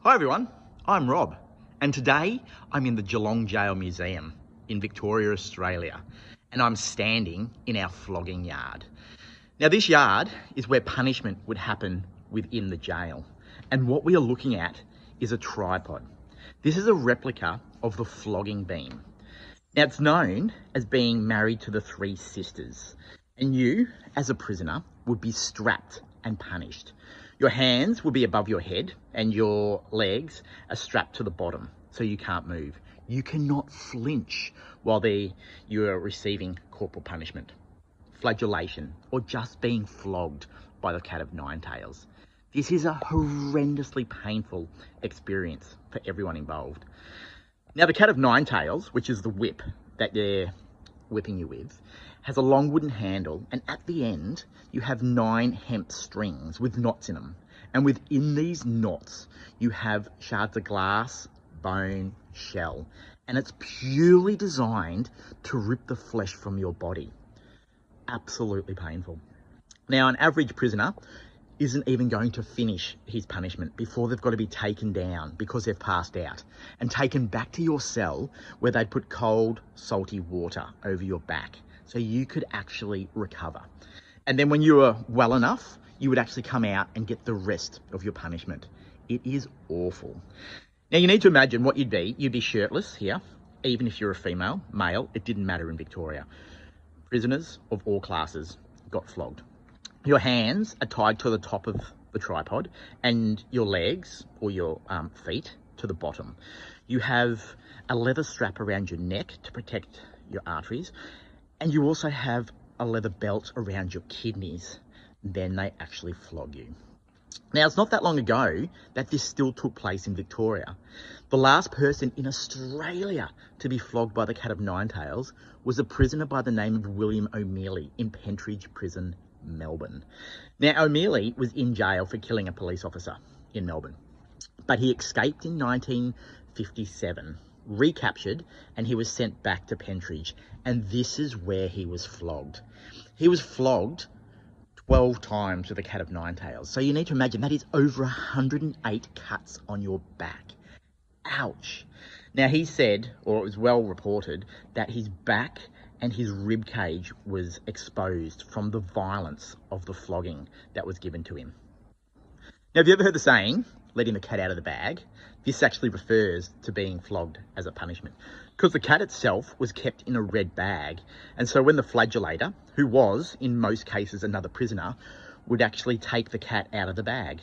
Hi everyone, I'm Rob, and today I'm in the Geelong Jail Museum in Victoria, Australia, and I'm standing in our flogging yard. Now this yard is where punishment would happen within the jail, and what we are looking at is a tripod. This is a replica of the flogging beam. Now it's known as being married to the three sisters, and you, as a prisoner, would be strapped and punished. Your hands will be above your head and your legs are strapped to the bottom so you can't move. You cannot flinch while you are receiving corporal punishment, flagellation, or just being flogged by the cat of nine tails. This is a horrendously painful experience for everyone involved. Now the cat of nine tails, which is the whip that they're whipping you with, has a long wooden handle, and at the end you have 9 hemp strings with knots in them, and within these knots you have shards of glass, bone, shell, and it's purely designed to rip the flesh from your body. Absolutely painful. Now an average prisoner isn't even going to finish his punishment before they've got to be taken down because they've passed out and taken back to your cell, where they'd put cold, salty water over your back so you could actually recover. And then when you were well enough, you would actually come out and get the rest of your punishment. It is awful. Now you need to imagine what you'd be. You'd be shirtless here, even if you're a female, male, it didn't matter in Victoria. Prisoners of all classes got flogged. Your hands are tied to the top of the tripod and your legs or your feet to the bottom. You have a leather strap around your neck to protect your arteries, and you also have a leather belt around your kidneys. Then they actually flog you. Now, it's not that long ago that this still took place in Victoria. The last person in Australia to be flogged by the cat of nine tails was a prisoner by the name of William O'Mealy in Pentridge Prison, Melbourne. Now, O'Mealy was in jail for killing a police officer in Melbourne, but he escaped in 1957, recaptured, and he was sent back to Pentridge, and this is where he was flogged. He was flogged 12 times with a cat of nine tails. So you need to imagine that is over 108 cuts on your back. Ouch. Now he said, or it was well reported, that his back and his rib cage was exposed from the violence of the flogging that was given to him. Now, have you ever heard the saying, letting the cat out of the bag? This actually refers to being flogged as a punishment, because the cat itself was kept in a red bag. And so when the flagellator, who was in most cases another prisoner, would actually take the cat out of the bag.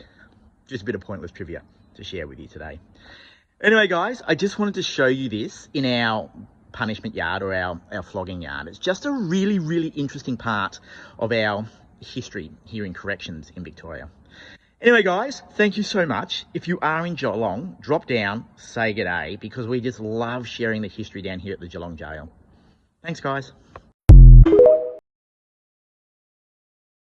Just a bit of pointless trivia to share with you today. Anyway, guys, I just wanted to show you this in our punishment yard, or our flogging yard. It's just a really, really interesting part of our history here in corrections in Victoria. Anyway, guys, thank you so much. If you are in Geelong, drop down, say g'day, because we just love sharing the history down here at the Geelong Jail. Thanks, guys.